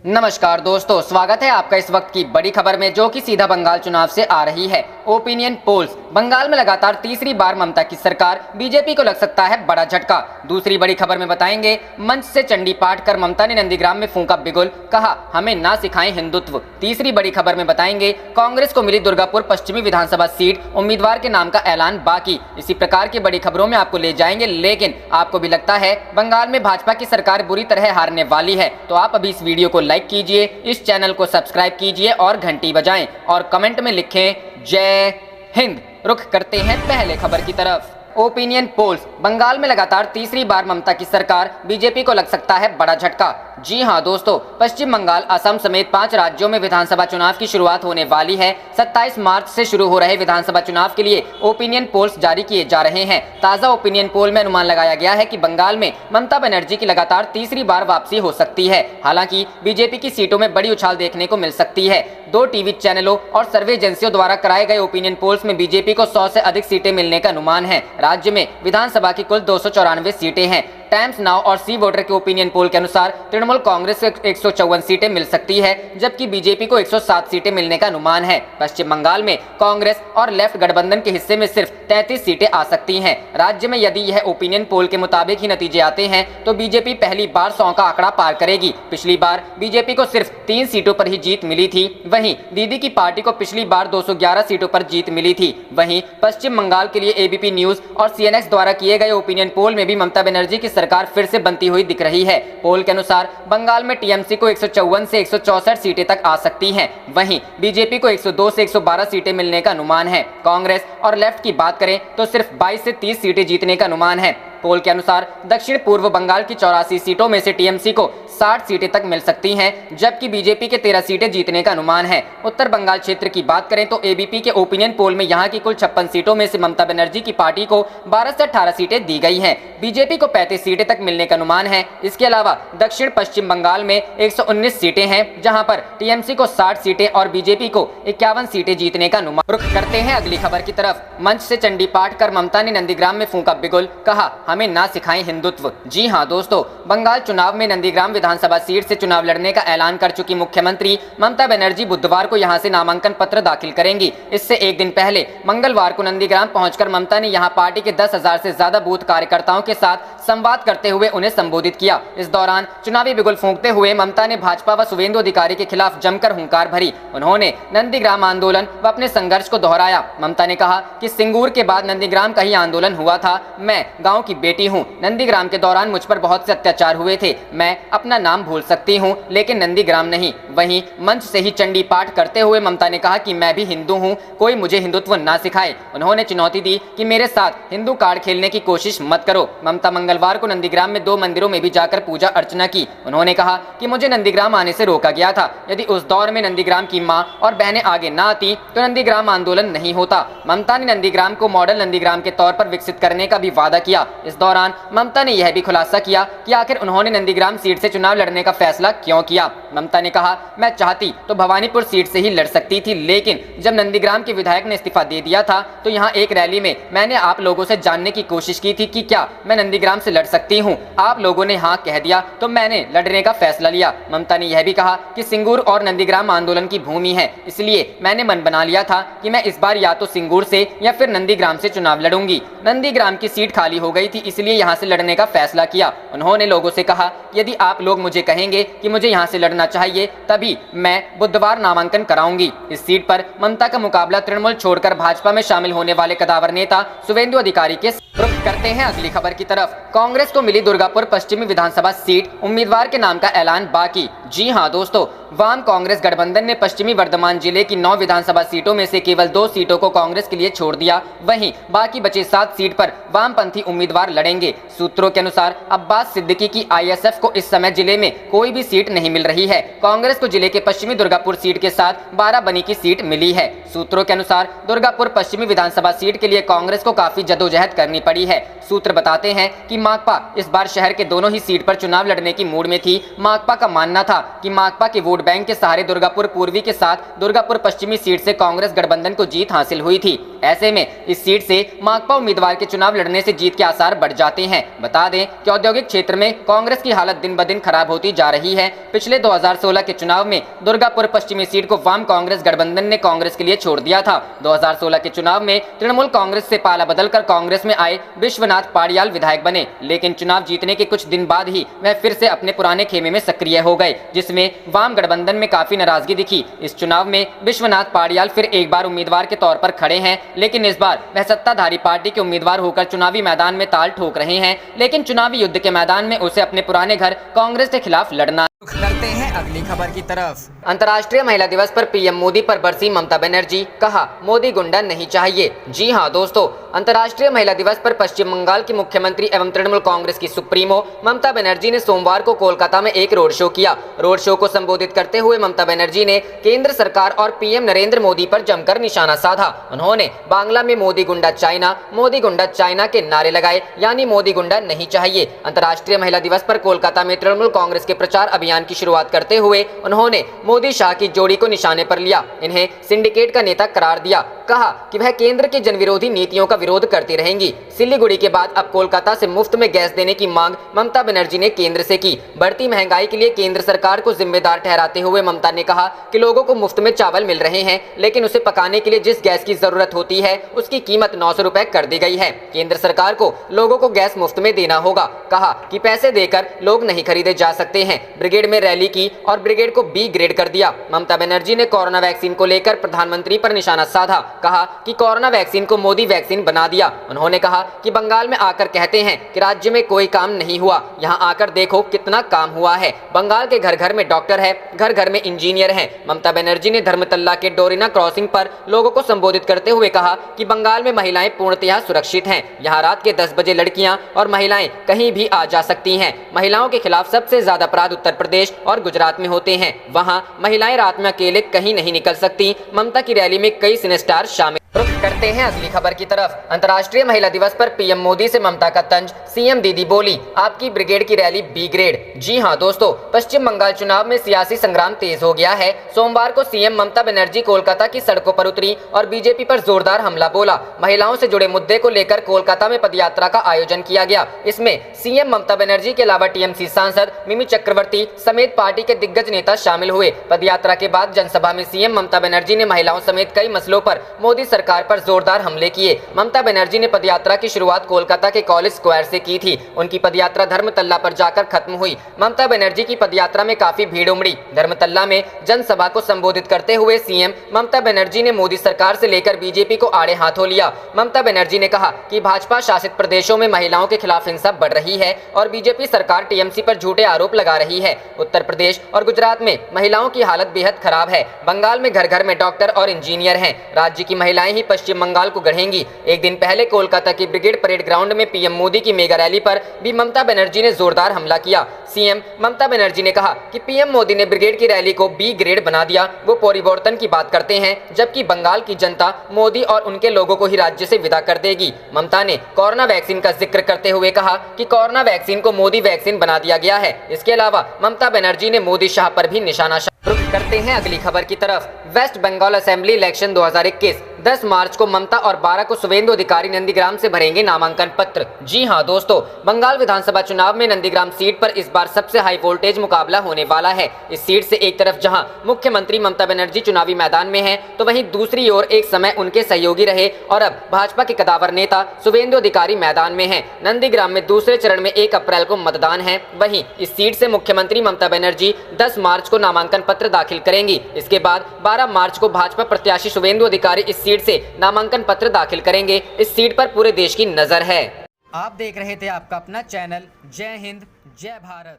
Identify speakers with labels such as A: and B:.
A: नमस्कार दोस्तों, स्वागत है आपका इस वक्त की बड़ी खबर में, जो कि सीधा बंगाल चुनाव से आ रही है। Opinion polls. बंगाल में लगातार तीसरी बार ममता की सरकार, बीजेपी को लग सकता है बड़ा झटका। दूसरी बड़ी खबर में बताएंगे, मंच से चंडी पाठ कर ममता ने नंदीग्राम में फूंका बिगुल, कहा हमें ना सिखाएं हिंदुत्व। तीसरी बड़ी खबर में बताएंगे, कांग्रेस को मिली दुर्गापुर पश्चिमी विधानसभा सीट, उम्मीदवार के नाम का ऐलान बाकी। इसी प्रकार की बड़ी खबरों में आपको ले जाएंगे। लेकिन आपको भी लगता है बंगाल में भाजपा की सरकार बुरी तरह हारने वाली है, तो आप अभी इस वीडियो को लाइक कीजिए, इस चैनल को सब्सक्राइब कीजिए और घंटी बजाएं और कमेंट में लिखें जय हिंद। रुख करते हैं पहले खबर की तरफ। Opinion polls. बंगाल में लगातार तीसरी बार ममता की सरकार, बीजेपी को लग सकता है बड़ा झटका। जी हां दोस्तों, पश्चिम बंगाल, असम समेत 5 राज्यों में विधानसभा चुनाव की शुरुआत होने वाली है। 27 मार्च से शुरू हो रहे विधानसभा चुनाव के लिए ओपिनियन पोल्स जारी किए जा रहे हैं। ताजा ओपिनियन पोल में अनुमान लगाया गया है कि बंगाल में ममता बनर्जी की लगातार तीसरी बार वापसी हो सकती है। हालांकि बीजेपी की सीटों में बड़ी उछाल देखने को मिल सकती है। 2 टीवी चैनलों और सर्वे एजेंसियों द्वारा कराए गए ओपिनियन पोल्स में बीजेपी को 100 से अधिक सीटें मिलने का अनुमान है। राज्य में विधानसभा की कुल 294 सीटें हैं। टाइम्स नाउ और सी वोटर के ओपिनियन पोल के अनुसार तृणमूल कांग्रेस को 154 सीटें मिल सकती है, जबकि बीजेपी को 107 सीटें मिलने का अनुमान है। पश्चिम बंगाल में कांग्रेस और लेफ्ट गठबंधन के हिस्से में सिर्फ 33 सीटें आ सकती हैं। राज्य में यदि यह ओपिनियन पोल के मुताबिक ही नतीजे आते हैं तो बीजेपी पहली बार 100 का आंकड़ा पार करेगी। पिछली बार बीजेपी को सिर्फ 3 सीटों पर ही जीत मिली थी। वहीं दीदी की पार्टी को पिछली बार 211 सीटों पर जीत मिली थी। वहीं पश्चिम बंगाल के लिए एबीपी न्यूज और सीएनएक्स द्वारा किए गए ओपिनियन पोल में भी ममता बनर्जी की सरकार फिर से बनती हुई दिख रही है। पोल के अनुसार बंगाल में टीएमसी को 154 से 164 सीटें तक आ सकती हैं। वहीं बीजेपी को 102 से 112 सीटें मिलने का अनुमान है। कांग्रेस और लेफ्ट की बात करें तो सिर्फ 22 से 30 सीटें जीतने का अनुमान है। पोल के अनुसार दक्षिण पूर्व बंगाल की 84 सीटों में से टीएमसी को 60 सीटें तक मिल सकती हैं, जबकि बीजेपी के 13 सीटें जीतने का अनुमान है। उत्तर बंगाल क्षेत्र की बात करें तो एबीपी के ओपिनियन पोल में यहां की कुल 56 सीटों में से ममता बनर्जी की पार्टी को 12 से 18 सीटें दी गई हैं। बीजेपी को 35 सीटें तक मिलने का अनुमान है। इसके अलावा दक्षिण पश्चिम बंगाल में 119 सीटें हैं, जहां पर टीएमसी को 60 सीटें और बीजेपी को 51 सीटें जीतने का अनुमान। रुख करते हैं अगली खबर की तरफ। मंच से चंडी पाठ कर ममता ने नंदीग्राम में फूंका बिगुल, कहा हमें ना सिखाएं हिंदुत्व। जी हां दोस्तों, बंगाल चुनाव में नंदीग्राम विधानसभा सीट से चुनाव लड़ने का ऐलान कर चुकी मुख्यमंत्री ममता बनर्जी बुधवार को यहां से नामांकन पत्र दाखिल करेंगी। इससे एक दिन पहले मंगलवार को नंदीग्राम पहुंचकर ममता ने यहां पार्टी के 10,000 से ज्यादा बूथ कार्यकर्ताओं के साथ संवाद करते हुए उन्हें संबोधित किया। इस दौरान चुनावी बिगुल फूंकते हुए ममता ने भाजपा व शुवेंदु अधिकारी के खिलाफ जमकर हुंकार भरी। उन्होंने नंदीग्राम आंदोलन व अपने संघर्ष को दोहराया। ममता ने कहा कि सिंगूर के बाद नंदीग्राम का ही आंदोलन हुआ था। मैं गाँव की बेटी हूँ। नंदीग्राम के दौरान मुझ पर बहुत से अत्याचार हुए थे। मैं अपना नाम भूल सकती हूँ, लेकिन नंदीग्राम नहीं। वहीं मंच से ही चंडी पाठ करते हुए ममता ने कहा कि मैं भी हिंदू हूँ, कोई मुझे हिंदुत्व ना सिखाए। उन्होंने चुनौती दी कि मेरे साथ हिंदू कार्ड खेलने की कोशिश मत करो। ममता मंगलवार को नंदीग्राम में 2 मंदिरों में भी जाकर पूजा अर्चना की। उन्होंने कहा कि मुझे नंदीग्राम आने से रोका गया था। यदि उस दौर में नंदीग्राम की मां और बहनें आगे ना आती तो नंदीग्राम आंदोलन नहीं होता। ममता ने नंदीग्राम को मॉडल नंदीग्राम के तौर पर विकसित करने का भी वादा किया। इस दौरान ममता ने यह भी खुलासा किया कि आखिर उन्होंने नंदीग्राम सीट से चुनाव लड़ने का फैसला क्यों किया। ममता ने कहा, मैं चाहती तो भवानीपुर सीट से ही लड़ सकती थी, लेकिन जब नंदीग्राम के विधायक ने इस्तीफा दे दिया था तो यहाँ एक रैली में मैंने आप लोगों से जानने की कोशिश की थी कि क्या मैं नंदीग्राम से लड़ सकती हूँ। आप लोगों ने हाँ कह दिया तो मैंने लड़ने का फैसला लिया। ममता ने यह भी कहा कि सिंगूर और नंदीग्राम आंदोलन की भूमि है, इसलिए मैंने मन बना लिया था कि मैं इस बार या तो सिंगूर से या फिर नंदीग्राम से चुनाव लड़ूंगी। नंदीग्राम की सीट खाली हो गई थी, इसलिए यहाँ से लड़ने का फैसला किया। उन्होंने लोगों से कहा, यदि आप लोग मुझे कहेंगे कि मुझे यहाँ से लड़ना चाहिए तभी मैं बुधवार नामांकन कराऊंगी। इस सीट पर ममता का मुकाबला तृणमूल छोड़कर भाजपा में शामिल होने वाले कदावर नेता शुवेंदु अधिकारी के। रुख करते हैं अगली खबर की तरफ। कांग्रेस को मिली दुर्गापुर पश्चिमी विधानसभा सीट, उम्मीदवार के नाम का ऐलान बाकी। जी हां दोस्तों, वाम कांग्रेस गठबंधन ने पश्चिमी वर्धमान जिले की 9 विधानसभा सीटों में से केवल 2 सीटों को कांग्रेस के लिए छोड़ दिया। वहीं बाकी बचे 7 सीट पर वामपंथी उम्मीदवार लड़ेंगे। सूत्रों के अनुसार अब्बास सिद्दीकी की आईएसएफ को इस समय जिले में कोई भी सीट नहीं मिल रही है। कांग्रेस को जिले के पश्चिमी दुर्गापुर सीट के साथ 12 बनी की सीट मिली है। सूत्रों के अनुसार दुर्गापुर पश्चिमी विधानसभा सीट के लिए कांग्रेस को काफी जद्दोजहद करनी पड़ी है। सूत्र बताते हैं कि माकपा इस बार शहर के दोनों ही सीट पर चुनाव लड़ने की मूड में थी। माकपा का मानना था कि माकपा के वोट बैंक के सहारे दुर्गापुर पूर्वी के साथ दुर्गापुर पश्चिमी सीट से कांग्रेस गठबंधन को जीत हासिल हुई थी। ऐसे में इस सीट से माकपा उम्मीदवार के चुनाव लड़ने से जीत के आसार बढ़ जाते हैं। बता दें कि औद्योगिक क्षेत्र में कांग्रेस की हालत दिन ब दिन खराब होती जा रही है। पिछले 2016 के चुनाव में दुर्गापुर पश्चिमी सीट को वाम कांग्रेस गठबंधन ने कांग्रेस के लिए छोड़ दिया था। 2016 के चुनाव में तृणमूल कांग्रेस से पाला बदलकर कांग्रेस में आए विश्वनाथ पाड़ियाल विधायक बने, लेकिन चुनाव जीतने के कुछ दिन बाद ही वह फिर से अपने पुराने खेमे में सक्रिय हो गए, जिसमें वाम गठबंधन में काफी नाराजगी दिखी। इस चुनाव में विश्वनाथ पाड़ियाल फिर एक बार उम्मीदवार के तौर पर खड़े हैं, लेकिन इस बार वह सत्ताधारी पार्टी के उम्मीदवार होकर चुनावी मैदान में ताल ठोक रहे हैं। लेकिन चुनावी युद्ध के मैदान में उसे अपने पुराने घर कांग्रेस के खिलाफ लड़ना।
B: करते हैं अगली खबर की तरफ।
A: अंतर्राष्ट्रीय महिला दिवस पर पीएम मोदी पर बरसी ममता बनर्जी, कहा मोदी गुंडा नहीं चाहिए। जी हां दोस्तों, अंतर्राष्ट्रीय महिला दिवस पर पश्चिम बंगाल की मुख्यमंत्री एवं तृणमूल कांग्रेस की सुप्रीमो ममता बनर्जी ने सोमवार को कोलकाता में एक रोड शो किया। रोड शो को संबोधित करते हुए ममता बनर्जी ने केंद्र सरकार और पीएम नरेंद्र मोदी पर जमकर निशाना साधा। उन्होंने बांग्ला में मोदी गुंडा चाइना के नारे लगाए, यानी मोदी गुंडा नहीं चाहिए। अंतर्राष्ट्रीय महिला दिवस पर कोलकाता में तृणमूल कांग्रेस के प्रचार अभियान की शुरुआत करते हुए उन्होंने मोदी शाह की जोड़ी को निशाने पर लिया, इन्हें सिंडिकेट का नेता करार दिया। कहा कि वह केंद्र की जनविरोधी नीतियों का विरोध करती रहेंगी। सिलीगुड़ी के बाद अब कोलकाता से मुफ्त में गैस देने की मांग ममता बनर्जी ने केंद्र से की। बढ़ती महंगाई के लिए केंद्र सरकार को जिम्मेदार ठहराते हुए ममता ने कहा कि लोगों को मुफ्त में चावल मिल रहे हैं, लेकिन उसे पकाने के लिए जिस गैस की जरूरत होती है उसकी कीमत 900 रुपए कर दी गई है। केंद्र सरकार को लोगों को गैस मुफ्त में देना होगा। कहा कि पैसे देकर लोग नहीं खरीदे जा सकते हैं। ब्रिगेड में रैली की और ब्रिगेड को बी ग्रेड कर दिया। ममता बनर्जी ने कोरोना वैक्सीन को लेकर प्रधानमंत्री पर निशाना साधा। कहा कि कोरोना वैक्सीन को मोदी वैक्सीन बना दिया। उन्होंने कहा कि बंगाल में आकर कहते हैं कि राज्य में कोई काम नहीं हुआ, यहाँ आकर देखो कितना काम हुआ है। बंगाल के घर घर में डॉक्टर है, घर घर में इंजीनियर है। ममता बनर्जी ने धर्मतल्ला के डोरिना क्रॉसिंग पर लोगों को संबोधित करते हुए कहा कि बंगाल में महिलाएं पूर्णतः सुरक्षित हैं। यहाँ रात के 10 बजे लड़कियां और महिलाएं कहीं भी आ जा सकती हैं। महिलाओं के खिलाफ सबसे ज्यादा अपराध उत्तर प्रदेश और गुजरात में होते हैं। वहाँ महिलाएं रात में अकेले कहीं नहीं निकल सकती। ममता की रैली में कई सिनेस्टार शामिल। रुख करते हैं अगली खबर की तरफ। अंतर्राष्ट्रीय महिला दिवस पर पीएम मोदी से ममता का तंज, सीएम दीदी बोली आपकी ब्रिगेड की रैली बी ग्रेड। जी हां दोस्तों, पश्चिम बंगाल चुनाव में सियासी संग्राम तेज हो गया है। सोमवार को सीएम ममता बनर्जी कोलकाता की सड़कों पर उतरी और बीजेपी पर जोरदार हमला बोला। महिलाओं से जुड़े मुद्दे को लेकर कोलकाता में पदयात्रा का आयोजन किया गया। इसमें सीएम ममता बनर्जी के अलावा टीएमसी सांसद मिमी चक्रवर्ती समेत पार्टी के दिग्गज नेता शामिल हुए। पदयात्रा के बाद जनसभा में सीएम ममता बनर्जी ने महिलाओं समेत कई मसलों पर मोदी सरकार पर जोरदार हमले किए। ममता बनर्जी ने पदयात्रा की शुरुआत कोलकाता के कॉलेज स्क्वायर से की थी। उनकी पदयात्रा धर्मतल्ला पर जाकर खत्म हुई। ममता बनर्जी की पदयात्रा में काफी भीड़ उमड़ी। धर्मतल्ला में जनसभा को संबोधित करते हुए सीएम ममता बनर्जी ने मोदी सरकार से लेकर बीजेपी को आड़े हाथों लिया। ममता बनर्जी ने कहा कि भाजपा शासित प्रदेशों में महिलाओं के खिलाफ हिंसा बढ़ रही है और बीजेपी सरकार टीएमसी पर झूठे आरोप लगा रही है। उत्तर प्रदेश और गुजरात में महिलाओं की हालत बेहद खराब है। बंगाल में घर घर में डॉक्टर और इंजीनियर हैं। राज्य की महिलाएं ही पश्चिम बंगाल को गढ़ेंगी। एक दिन पहले कोलकाता की ब्रिगेड परेड ग्राउंड में पीएम मोदी की मेगा रैली पर भी ममता बनर्जी ने जोरदार हमला किया। सीएम ममता बनर्जी ने कहा कि पीएम मोदी ने ब्रिगेड की रैली को बी ग्रेड बना दिया। वो परिवर्तन की बात करते हैं, जबकि बंगाल की जनता मोदी और उनके लोगों को ही राज्य से विदा कर देगी। ममता ने कोरोना वैक्सीन का जिक्र करते हुए कहा कि कोरोना वैक्सीन को मोदी वैक्सीन बना दिया गया है। इसके अलावा ममता बनर्जी ने मोदी शाह पर भी निशाना। रुख करते हैं अगली खबर की तरफ। वेस्ट बंगाल असेंबली इलेक्शन 2021, 10 मार्च को ममता और 12 को शुवेंदु अधिकारी नंदीग्राम से भरेंगे नामांकन पत्र। जी हां दोस्तों, बंगाल विधानसभा चुनाव में नंदीग्राम सीट पर इस बार सबसे हाई वोल्टेज मुकाबला होने वाला है। इस सीट से एक तरफ जहां मुख्यमंत्री ममता बनर्जी चुनावी मैदान में हैं, तो वहीं दूसरी ओर एक समय उनके सहयोगी रहे और अब भाजपा के कदावर नेता शुवेंदु अधिकारी मैदान में हैं। नंदीग्राम में दूसरे चरण में 1 अप्रैल को मतदान है। वहीं इस सीट से मुख्यमंत्री ममता बनर्जी 10 मार्च को नामांकन पत्र दाखिल करेंगी। इसके बाद 12 मार्च को भाजपा प्रत्याशी शुवेंदु अधिकारी इस सीट से नामांकन पत्र दाखिल करेंगे। इस सीट पर पूरे देश की नजर है।
B: आप देख रहे थे आपका अपना चैनल जय हिंद जय भारत।